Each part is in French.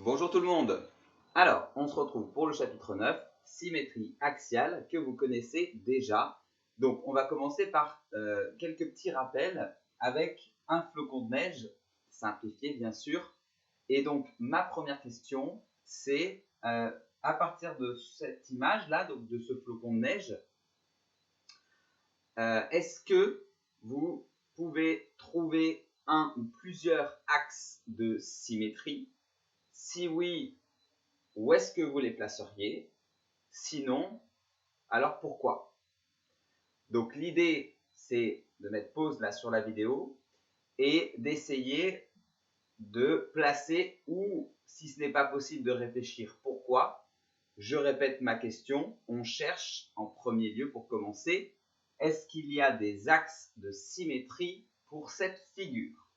Bonjour tout le monde. Alors, on se retrouve pour le chapitre 9, symétrie axiale, que vous connaissez déjà. Donc, on va commencer par quelques petits rappels avec un flocon de neige, simplifié bien sûr. Et donc, ma première question, c'est à partir de cette image-là, donc de ce flocon de neige, est-ce que vous pouvez trouver un ou plusieurs axes de symétrie? Si oui, où est-ce que vous les placeriez? Sinon, alors pourquoi? Donc l'idée, c'est de mettre pause là sur la vidéo et d'essayer de placer, ou si ce n'est pas possible de réfléchir pourquoi, je répète ma question, on cherche en premier lieu pour commencer, est-ce qu'il y a des axes de symétrie pour cette figure?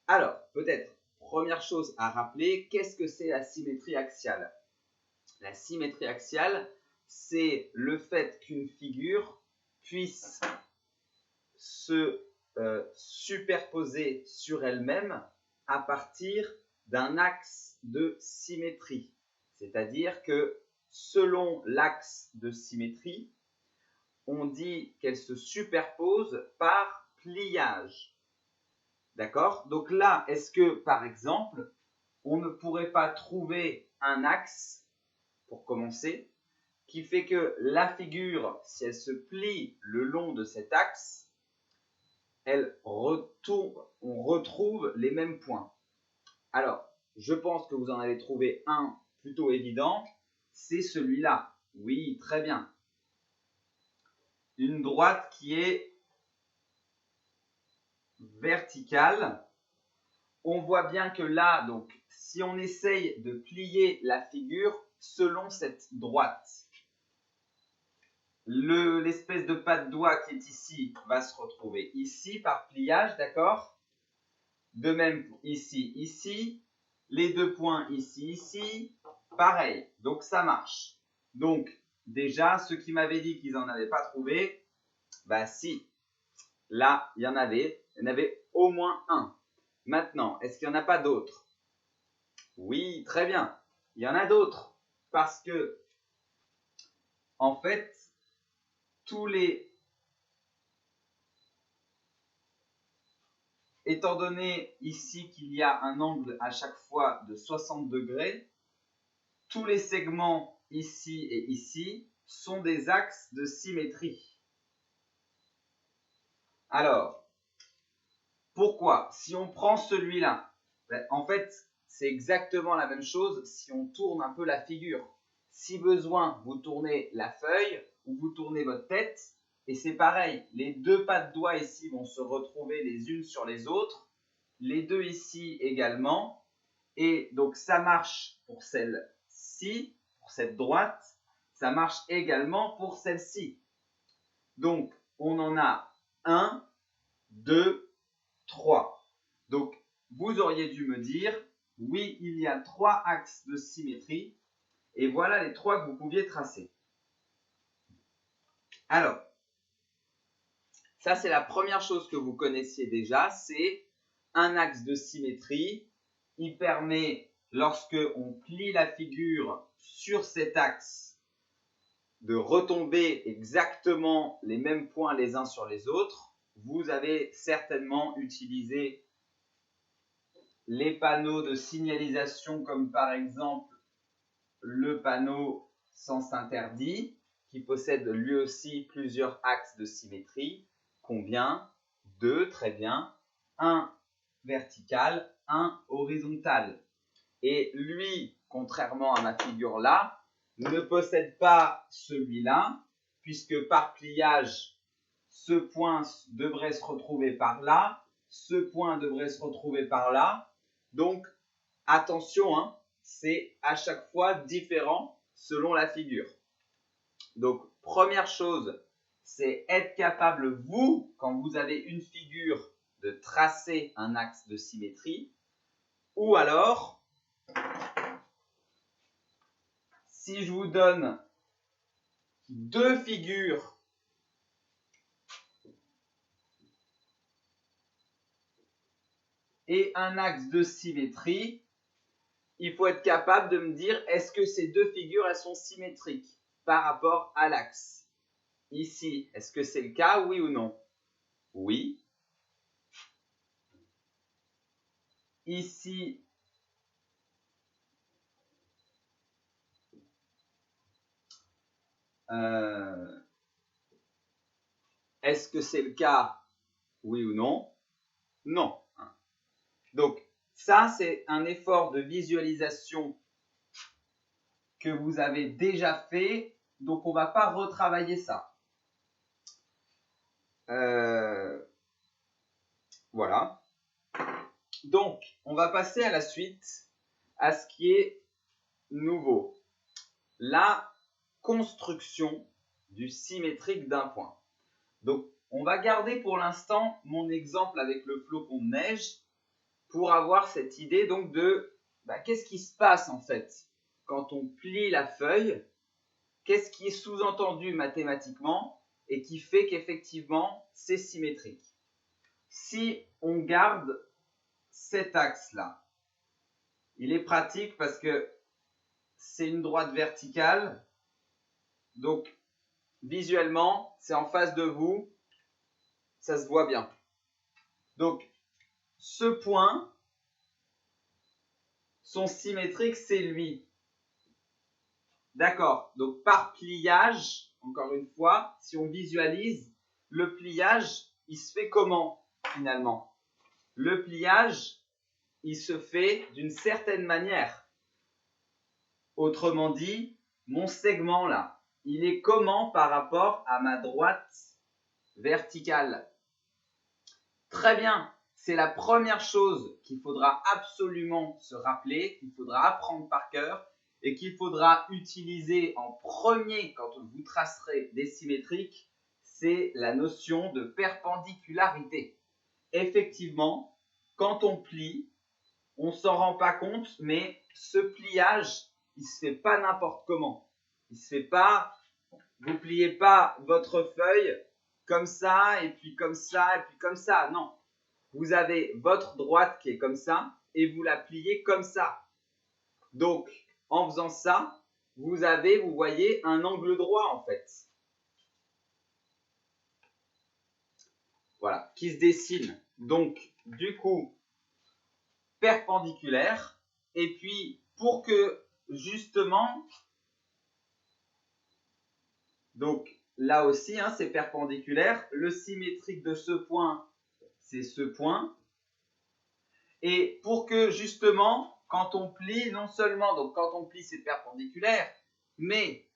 Alors, peut-être, première chose à rappeler, qu'est-ce que c'est la symétrie axiale? La symétrie axiale, c'est le fait qu'une figure puisse se superposer sur elle-même à partir d'un axe de symétrie. C'est-à-dire que selon l'axe de symétrie, on dit qu'elle se superpose par pliage. D'accord? Donc là, est-ce que, par exemple, on ne pourrait pas trouver un axe, pour commencer, qui fait que la figure, si elle se plie le long de cet axe, on retrouve les mêmes points. Alors, je pense que vous en avez trouvé un plutôt évident, c'est celui-là. Oui, très bien. Une droite qui est verticale. On voit bien que là, donc, si on essaye de plier la figure selon cette droite, l'espèce de pas de doigt qui est ici va se retrouver ici par pliage, d'accord? De même ici, ici, les deux points ici, ici, pareil. Donc ça marche. Donc déjà, ceux qui m'avaient dit qu'ils n'en avaient pas trouvé, bah si, là, il y en avait au moins un. Maintenant, est-ce qu'il n'y en a pas d'autres? Oui, très bien. Il y en a d'autres. Parce que, en fait, étant donné ici qu'il y a un angle à chaque fois de 60 degrés, tous les segments ici et ici sont des axes de symétrie. Alors, pourquoi? Si on prend celui-là, en fait, c'est exactement la même chose si on tourne un peu la figure. Si besoin, vous tournez la feuille ou vous tournez votre tête, et c'est pareil, les deux pas de doigts ici vont se retrouver les unes sur les autres, les deux ici également, et donc ça marche pour celle-ci, pour cette droite, ça marche également pour celle-ci. Donc, on en a 1, 2, 3. Donc, vous auriez dû me dire, oui, il y a 3 axes de symétrie, et voilà les 3 que vous pouviez tracer. Alors, ça c'est la première chose que vous connaissiez déjà, c'est un axe de symétrie. Il permet, lorsque on plie la figure sur cet axe, de retomber exactement les mêmes points les uns sur les autres. Vous avez certainement utilisé les panneaux de signalisation comme par exemple le panneau sens interdit qui possède lui aussi plusieurs axes de symétrie. Combien? 2, très bien. Un vertical, un horizontal. Et lui, contrairement à ma figure là, ne possède pas celui-là, puisque par pliage, ce point devrait se retrouver par là, ce point devrait se retrouver par là. Donc, attention, hein, c'est à chaque fois différent selon la figure. Donc, première chose, c'est être capable, vous, quand vous avez une figure, de tracer un axe de symétrie, ou alors, si je vous donne deux figures et un axe de symétrie, il faut être capable de me dire, est-ce que ces deux figures, elles sont symétriques par rapport à l'axe? Ici, est-ce que c'est le cas, oui ou non? Oui. Ici, est-ce que c'est le cas, oui ou non? Non. Donc, ça, c'est un effort de visualisation que vous avez déjà fait, donc on ne va pas retravailler ça. Voilà. Donc, on va passer à la suite, à ce qui est nouveau. La construction du symétrique d'un point. Donc, on va garder pour l'instant mon exemple avec le flocon de neige pour avoir cette idée donc de qu'est-ce qui se passe en fait quand on plie la feuille, qu'est-ce qui est sous-entendu mathématiquement et qui fait qu'effectivement c'est symétrique. Si on garde cet axe-là, il est pratique parce que c'est une droite verticale, donc visuellement c'est en face de vous, ça se voit bien. Donc ce point, son symétrique c'est lui. D'accord, donc par pliage, encore une fois, si on visualise, le pliage, il se fait comment finalement? Le pliage, il se fait d'une certaine manière. Autrement dit, mon segment là, il est comment par rapport à ma droite verticale? Très bien, c'est la première chose qu'il faudra absolument se rappeler, qu'il faudra apprendre par cœur et qu'il faudra utiliser en premier quand vous tracerez des symétriques, c'est la notion de perpendicularité. Effectivement, quand on plie, on ne s'en rend pas compte, mais ce pliage, il ne se fait pas n'importe comment. Il se fait pas, vous pliez pas votre feuille comme ça, et puis comme ça, et puis comme ça. Non, vous avez votre droite qui est comme ça, et vous la pliez comme ça. Donc, en faisant ça, vous voyez, un angle droit en fait. Voilà, qui se dessine. Donc, du coup, perpendiculaire. Et puis, pour que, justement, donc là aussi, c'est perpendiculaire. Le symétrique de ce point, c'est ce point. Et pour que, justement, quand on plie, non seulement, donc quand on plie, c'est perpendiculaire, mais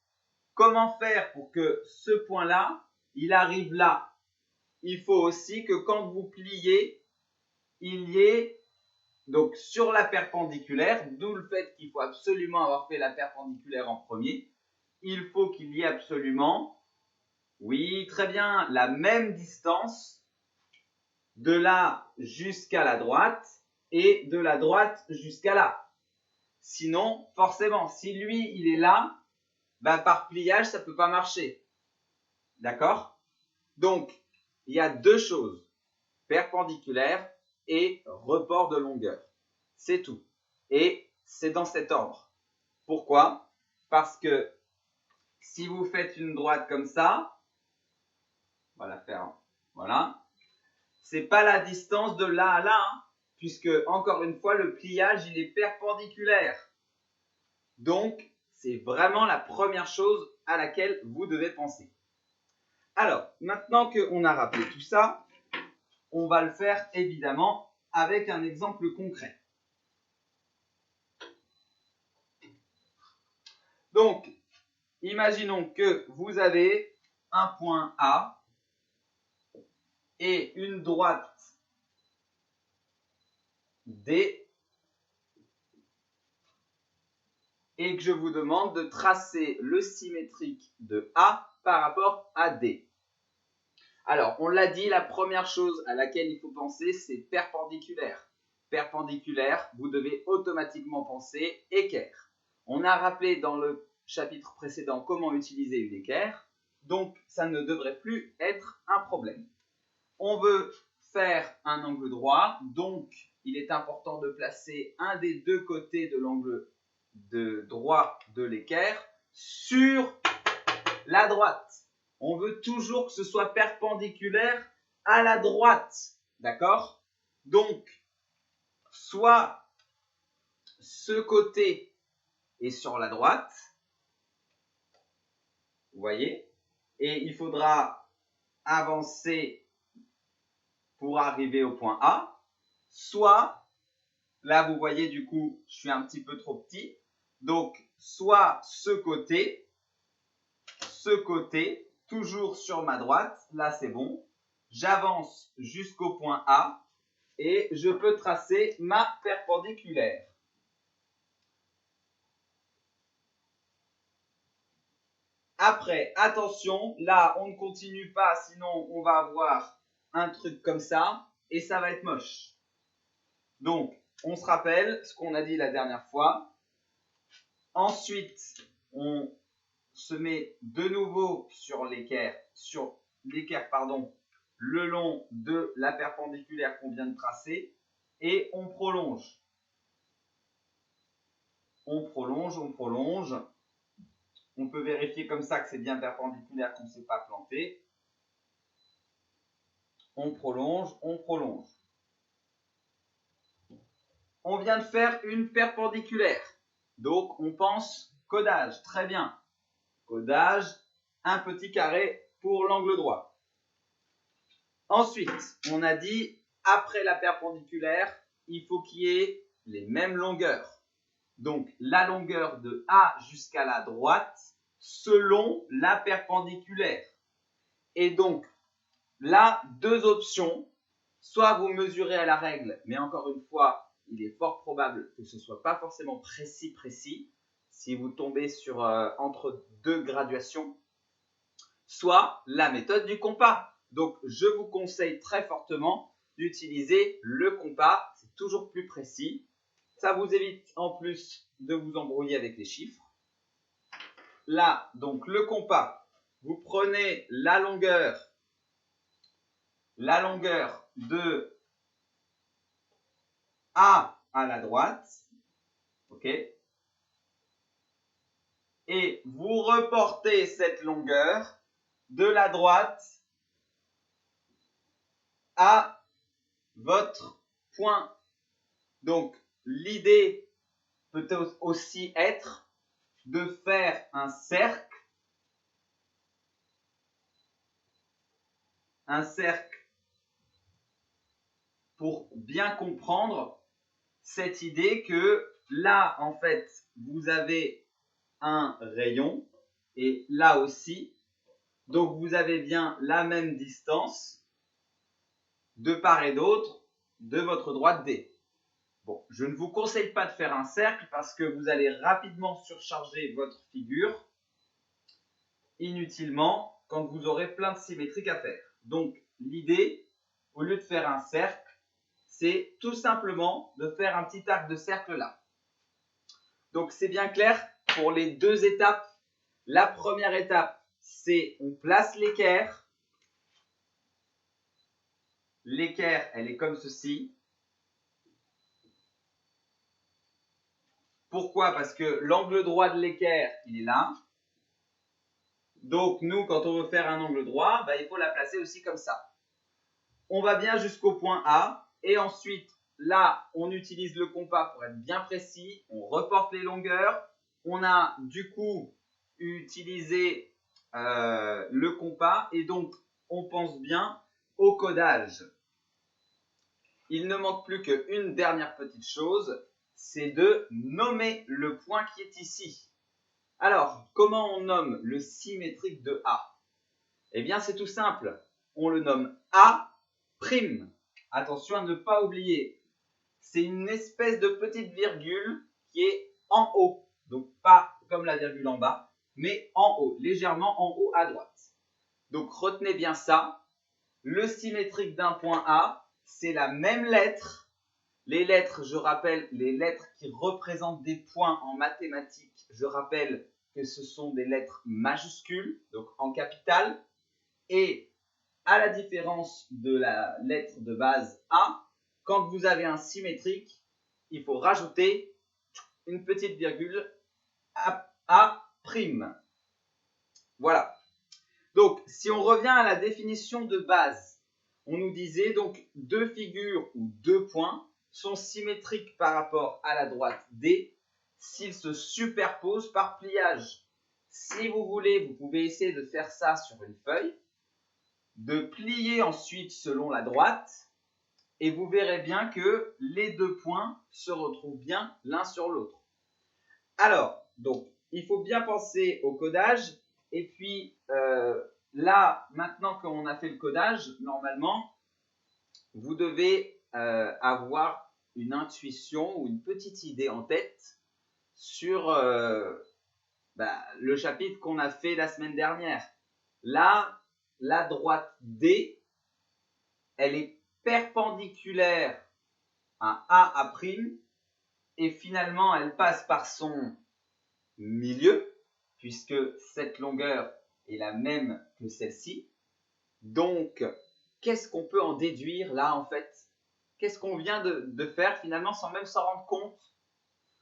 comment faire pour que ce point-là, il arrive là? Il faut aussi que quand vous pliez, il y ait, donc sur la perpendiculaire, d'où le fait qu'il faut absolument avoir fait la perpendiculaire en premier, il faut qu'il y ait absolument, oui, très bien, la même distance de là jusqu'à la droite et de la droite jusqu'à là. Sinon, forcément, si lui, il est là, par pliage, ça ne peut pas marcher. D'accord? Donc, il y a deux choses, perpendiculaire et report de longueur. C'est tout. Et c'est dans cet ordre. Pourquoi? Parce que si vous faites une droite comme ça, on va la faire, voilà, c'est pas la distance de là à là, puisque, encore une fois, le pliage, il est perpendiculaire. Donc, c'est vraiment la première chose à laquelle vous devez penser. Alors, maintenant qu'on a rappelé tout ça, on va le faire évidemment avec un exemple concret. Donc, imaginons que vous avez un point A et une droite D et que je vous demande de tracer le symétrique de A par rapport à D. Alors, on l'a dit, la première chose à laquelle il faut penser, c'est perpendiculaire. Perpendiculaire, vous devez automatiquement penser équerre. On a rappelé dans le chapitre précédent comment utiliser une équerre, donc ça ne devrait plus être un problème. On veut faire un angle droit, donc il est important de placer un des deux côtés de l'angle droit de l'équerre sur la droite. On veut toujours que ce soit perpendiculaire à la droite. D'accord? Donc, soit ce côté est sur la droite, vous voyez, et il faudra avancer pour arriver au point A, soit, là vous voyez du coup, je suis un petit peu trop petit, donc soit ce côté, toujours sur ma droite, là c'est bon, j'avance jusqu'au point A et je peux tracer ma perpendiculaire. Après, attention, là on ne continue pas, sinon on va avoir un truc comme ça et ça va être moche. Donc, on se rappelle ce qu'on a dit la dernière fois. Ensuite, on se met de nouveau sur l'équerre, le long de la perpendiculaire qu'on vient de tracer et on prolonge. On prolonge, on prolonge. On peut vérifier comme ça que c'est bien perpendiculaire, qu'on ne s'est pas planté. On prolonge, on prolonge. On vient de faire une perpendiculaire. Donc, on pense codage. Très bien. Codage, un petit carré pour l'angle droit. Ensuite, on a dit, après la perpendiculaire, il faut qu'il y ait les mêmes longueurs. Donc, la longueur de A jusqu'à la droite selon la perpendiculaire. Et donc, là, deux options. Soit vous mesurez à la règle, mais encore une fois, il est fort probable que ce ne soit pas forcément précis, si vous tombez sur entre deux graduations. Soit la méthode du compas. Donc, je vous conseille très fortement d'utiliser le compas. C'est toujours plus précis. Ça vous évite en plus de vous embrouiller avec les chiffres. Là, donc le compas, vous prenez la longueur de A à la droite, ok, et vous reportez cette longueur de la droite à votre point. Donc, l'idée peut aussi être de faire un cercle pour bien comprendre cette idée que là, en fait, vous avez un rayon et là aussi. Donc, vous avez bien la même distance de part et d'autre de votre droite D. Bon, je ne vous conseille pas de faire un cercle parce que vous allez rapidement surcharger votre figure inutilement quand vous aurez plein de symétriques à faire. Donc, l'idée, au lieu de faire un cercle, c'est tout simplement de faire un petit arc de cercle là. Donc, c'est bien clair pour les deux étapes. La première étape, c'est on place l'équerre. L'équerre, elle est comme ceci. Pourquoi? Parce que l'angle droit de l'équerre, il est là. Donc, nous, quand on veut faire un angle droit, il faut la placer aussi comme ça. On va bien jusqu'au point A. Et ensuite, là, on utilise le compas pour être bien précis. On reporte les longueurs. On a du coup utilisé le compas. Et donc, on pense bien au codage. Il ne manque plus qu'une dernière petite chose. C'est de nommer le point qui est ici. Alors, comment on nomme le symétrique de A? Eh bien, c'est tout simple. On le nomme A'. Attention à ne pas oublier. C'est une espèce de petite virgule qui est en haut. Donc, pas comme la virgule en bas, mais en haut, légèrement en haut à droite. Donc, retenez bien ça. Le symétrique d'un point A, c'est la même lettre. Les lettres, je rappelle, les lettres qui représentent des points en mathématiques, je rappelle que ce sont des lettres majuscules, donc en capitale. Et à la différence de la lettre de base A, quand vous avez un symétrique, il faut rajouter une petite virgule A'. Voilà. Donc, si on revient à la définition de base, on nous disait donc deux figures ou deux points sont symétriques par rapport à la droite D s'ils se superposent par pliage. Si vous voulez, vous pouvez essayer de faire ça sur une feuille, de plier ensuite selon la droite, et vous verrez bien que les deux points se retrouvent bien l'un sur l'autre. Alors, donc, il faut bien penser au codage, et puis là, maintenant qu'on a fait le codage, normalement, vous devez avoir une intuition ou une petite idée en tête sur le chapitre qu'on a fait la semaine dernière. Là, la droite D, elle est perpendiculaire à A', et finalement, elle passe par son milieu, puisque cette longueur est la même que celle-ci. Donc, qu'est-ce qu'on peut en déduire là, en fait? Qu'est-ce qu'on vient de faire finalement sans même s'en rendre compte?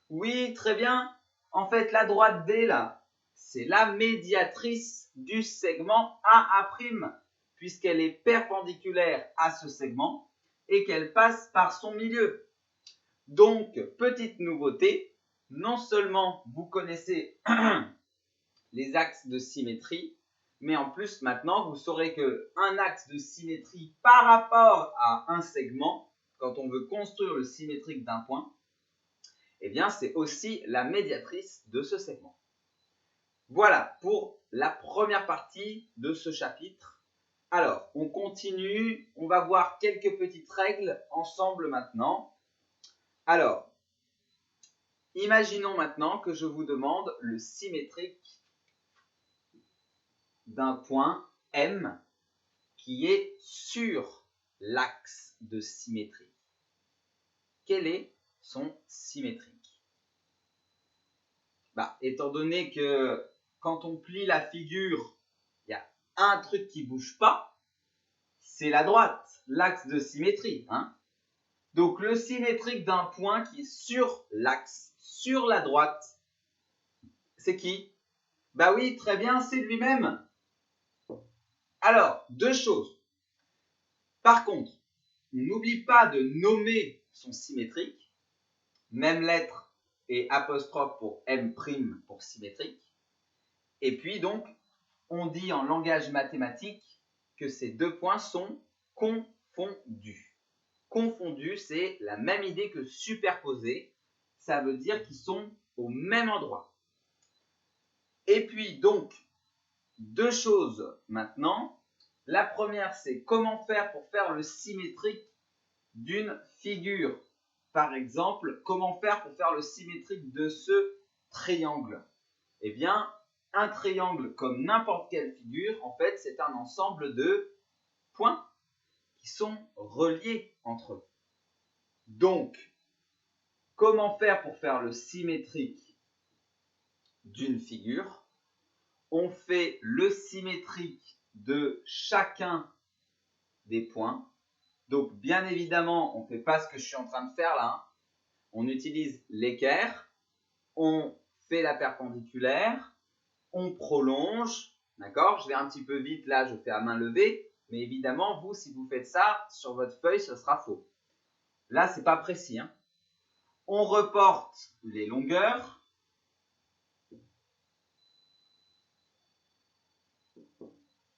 Oui, très bien. En fait, la droite D, là, c'est la médiatrice du segment A', puisqu'elle est perpendiculaire à ce segment et qu'elle passe par son milieu. Donc, petite nouveauté, non seulement vous connaissez les axes de symétrie, mais en plus maintenant vous saurez qu'un axe de symétrie par rapport à un segment, quand on veut construire le symétrique d'un point, eh bien c'est aussi la médiatrice de ce segment. Voilà pour la première partie de ce chapitre. Alors, on continue, on va voir quelques petites règles ensemble maintenant. Alors, imaginons maintenant que je vous demande le symétrique d'un point M qui est sur l'axe de symétrie. Quel est son symétrique? Étant donné que quand on plie la figure, il y a un truc qui ne bouge pas, c'est la droite, l'axe de symétrie. Donc le symétrique d'un point qui est sur l'axe, sur la droite, c'est qui? Oui, très bien, c'est lui-même. Alors, deux choses. Par contre, on n'oublie pas de nommer son symétrique, même lettre et apostrophe pour M' pour symétrique. Et puis donc, on dit en langage mathématique que ces deux points sont confondus. Confondus, c'est la même idée que superposés. Ça veut dire qu'ils sont au même endroit. Et puis donc, deux choses maintenant. La première, c'est comment faire pour faire le symétrique d'une figure. Par exemple, comment faire pour faire le symétrique de ce triangle? Eh bien, un triangle, comme n'importe quelle figure, en fait, c'est un ensemble de points qui sont reliés entre eux. Donc, comment faire pour faire le symétrique d'une figure? On fait le symétrique de chacun des points. Donc, bien évidemment, on ne fait pas ce que je suis en train de faire là. On utilise l'équerre, on fait la perpendiculaire, on prolonge, d'accord? Je vais un petit peu vite là, je fais à main levée, mais évidemment, vous, si vous faites ça sur votre feuille, ce sera faux. Là, c'est pas précis. On reporte les longueurs.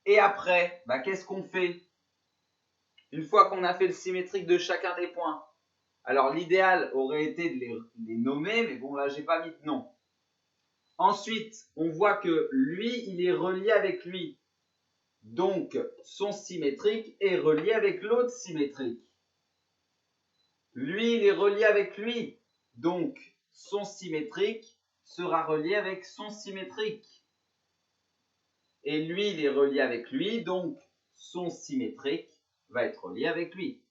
Et après, qu'est-ce qu'on fait? Une fois qu'on a fait le symétrique de chacun des points, alors l'idéal aurait été de les nommer, mais bon, là, j'ai pas mis de nom. Ensuite, on voit que lui, il est relié avec lui. Donc, son symétrique est relié avec l'autre symétrique. Lui, il est relié avec lui. Donc, son symétrique sera relié avec son symétrique. Et lui, il est relié avec lui. Donc, son symétrique va être relié avec lui.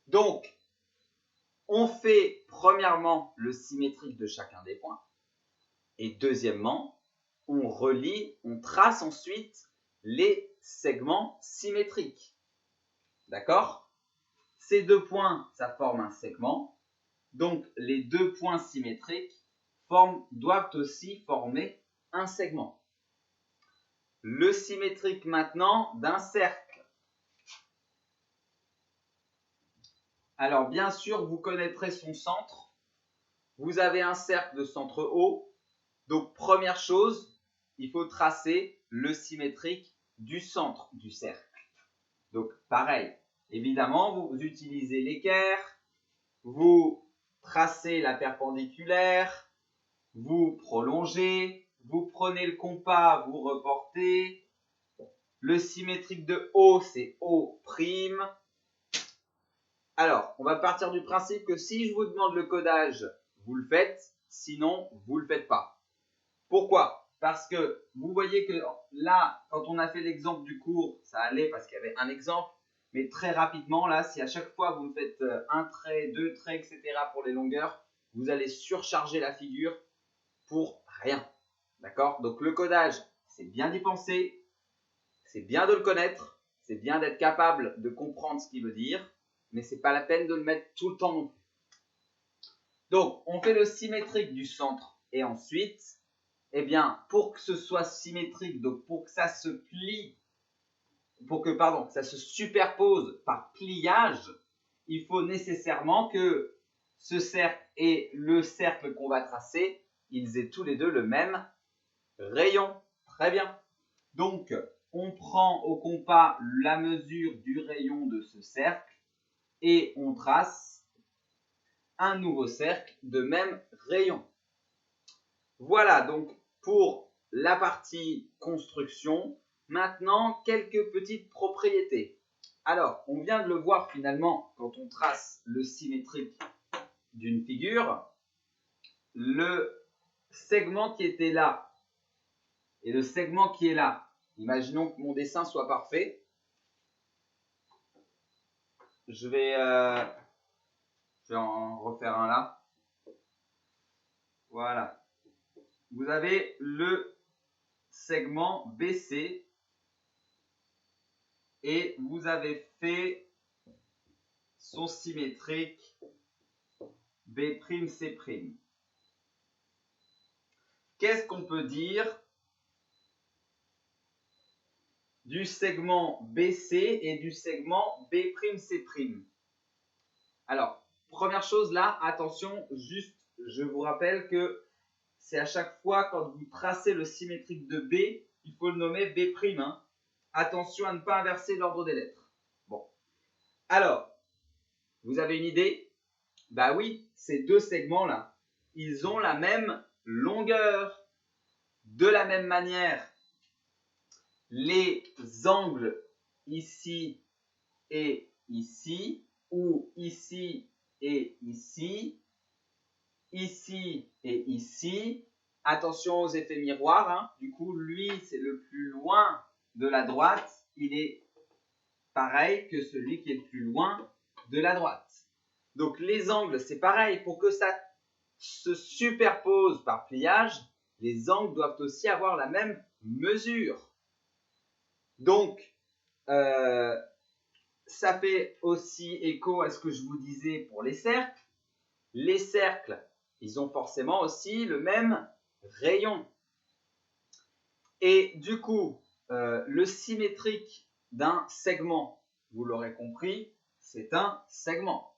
Donc, on fait premièrement le symétrique de chacun des points. Et deuxièmement, on trace ensuite les segments symétriques. D'accord? Ces deux points, ça forme un segment. Donc, les deux points symétriques doivent aussi former un segment. Le symétrique maintenant d'un cercle. Alors, bien sûr, vous connaîtrez son centre. Vous avez un cercle de centre O. Donc, première chose, il faut tracer le symétrique du centre du cercle. Donc, pareil, évidemment, vous utilisez l'équerre, vous tracez la perpendiculaire, vous prolongez, vous prenez le compas, vous reportez. Le symétrique de O, c'est O'. Alors, on va partir du principe que si je vous demande le codage, vous le faites, sinon, vous ne le faites pas. Pourquoi ? Parce que vous voyez que là, quand on a fait l'exemple du cours, ça allait parce qu'il y avait un exemple. Mais très rapidement, là, si à chaque fois vous me faites un trait, deux traits, etc. pour les longueurs, vous allez surcharger la figure pour rien. D'accord ? Donc le codage, c'est bien d'y penser, c'est bien de le connaître, c'est bien d'être capable de comprendre ce qu'il veut dire, mais ce n'est pas la peine de le mettre tout le temps non plus. Donc, on fait le symétrique du centre et ensuite, eh bien, pour que ce soit symétrique, donc pour que ça se plie, que ça se superpose par pliage, il faut nécessairement que ce cercle et le cercle qu'on va tracer, ils aient tous les deux le même rayon. Très bien. Donc, on prend au compas la mesure du rayon de ce cercle et on trace un nouveau cercle de même rayon. Voilà donc pour la partie construction. Maintenant, quelques petites propriétés. Alors, on vient de le voir finalement quand on trace le symétrique d'une figure. Le segment qui était là et le segment qui est là. Imaginons que mon dessin soit parfait. Je vais en refaire un là. Voilà. Vous avez le segment BC et vous avez fait son symétrique B'C'. Qu'est-ce qu'on peut dire du segment BC et du segment B'C'? Alors, première chose là, attention, juste, je vous rappelle que c'est à chaque fois quand vous tracez le symétrique de B, il faut le nommer B'. Hein. Attention à ne pas inverser l'ordre des lettres. Bon. Alors, vous avez une idée? Bah oui, ces deux segments-là, ils ont la même longueur. De la même manière, les angles ici et ici, ou ici et ici, ici et ici. Attention aux effets miroirs. Hein. Du coup, lui, c'est le plus loin de la droite. Il est pareil que celui qui est le plus loin de la droite. Donc, les angles, c'est pareil. Pour que ça se superpose par pliage, les angles doivent aussi avoir la même mesure. Donc, ça fait aussi écho à ce que je vous disais pour les cercles. Les cercles, ils ont forcément aussi le même rayon. Et du coup, le symétrique d'un segment, vous l'aurez compris, c'est un segment.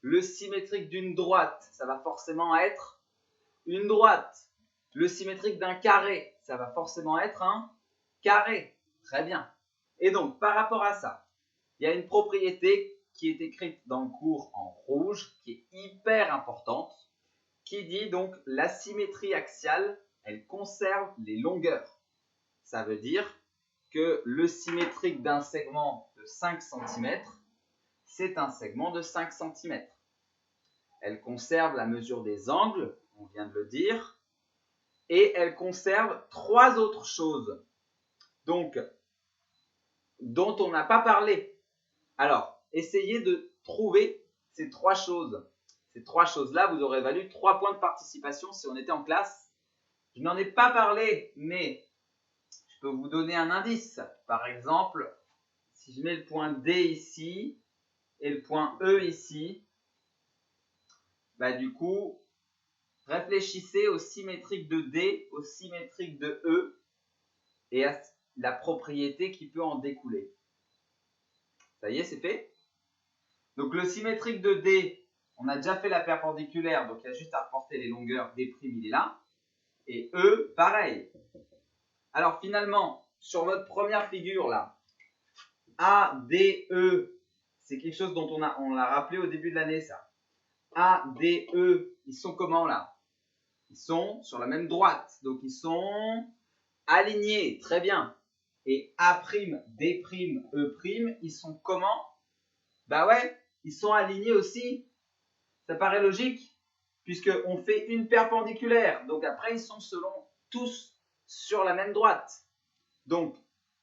Le symétrique d'une droite, ça va forcément être une droite. Le symétrique d'un carré, ça va forcément être un carré. Très bien. Et donc, par rapport à ça, il y a une propriété qui est écrite dans le cours en rouge, qui est hyper importante, qui dit donc la symétrie axiale, elle conserve les longueurs. Ça veut dire que le symétrique d'un segment de 5 cm, c'est un segment de 5 cm. Elle conserve la mesure des angles, on vient de le dire, et elle conserve trois autres choses, donc, dont on n'a pas parlé. Alors, essayez de trouver ces trois choses. Ces trois choses-là vous auraient valu 3 points de participation si on était en classe. Je n'en ai pas parlé, mais je peux vous donner un indice. Par exemple, si je mets le point D ici, et le point E ici, bah du coup, réfléchissez au symétrique de D, au symétrique de E et à la propriété qui peut en découler. Ça y est, c'est fait. Donc le symétrique de D, on a déjà fait la perpendiculaire, donc il y a juste à reporter les longueurs. D', il est là. Et E, pareil. Alors finalement, sur votre première figure là, A, D, E, c'est quelque chose dont on l'a rappelé au début de l'année, ça. A, D, E, ils sont comment là? Ils sont sur la même droite, donc ils sont alignés, très bien. Et A', D', E', ils sont comment? Bah ouais, ils sont alignés aussi. Ça paraît logique, puisqu'on fait une perpendiculaire. Donc après, ils sont tous sur la même droite. Donc,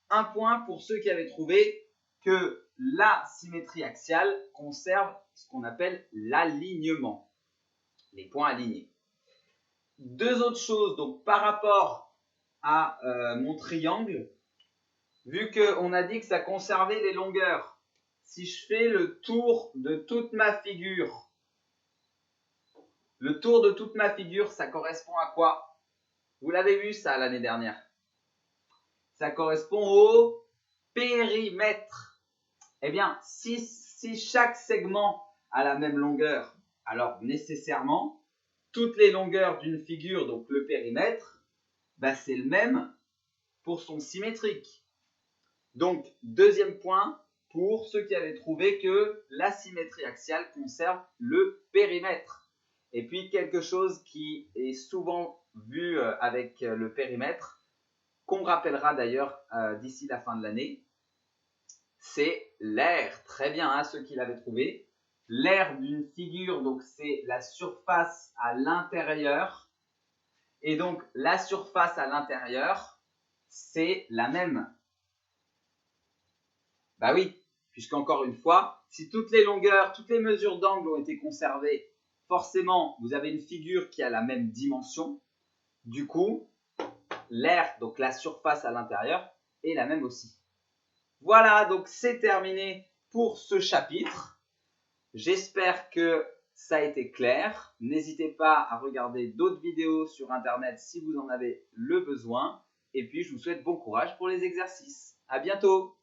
un point pour ceux qui avaient trouvé que la symétrie axiale conserve ce qu'on appelle l'alignement. Les points alignés. Deux autres choses, donc par rapport à mon triangle, vu qu'on a dit que ça conservait les longueurs, si je fais le tour de toute ma figure, ça correspond à quoi? Vous l'avez vu ça l'année dernière. Ça correspond au périmètre. Eh bien, si chaque segment a la même longueur, alors nécessairement, toutes les longueurs d'une figure, donc le périmètre, bah, c'est le même pour son symétrique. Donc, deuxième point pour ceux qui avaient trouvé que la symétrie axiale conserve le périmètre. Et puis, quelque chose qui est souvent vu avec le périmètre, qu'on rappellera d'ailleurs d'ici la fin de l'année, c'est l'aire. Très bien, hein, ceux qui l'avaient trouvé. L'aire d'une figure, donc c'est la surface à l'intérieur. Et donc, la surface à l'intérieur, c'est la même. Bah oui, puisqu'encore une fois, si toutes les longueurs, toutes les mesures d'angle ont été conservées, forcément, vous avez une figure qui a la même dimension. Du coup, l'aire, donc la surface à l'intérieur, est la même aussi. Voilà, donc c'est terminé pour ce chapitre. J'espère que ça a été clair. N'hésitez pas à regarder d'autres vidéos sur Internet si vous en avez le besoin. Et puis, je vous souhaite bon courage pour les exercices. À bientôt!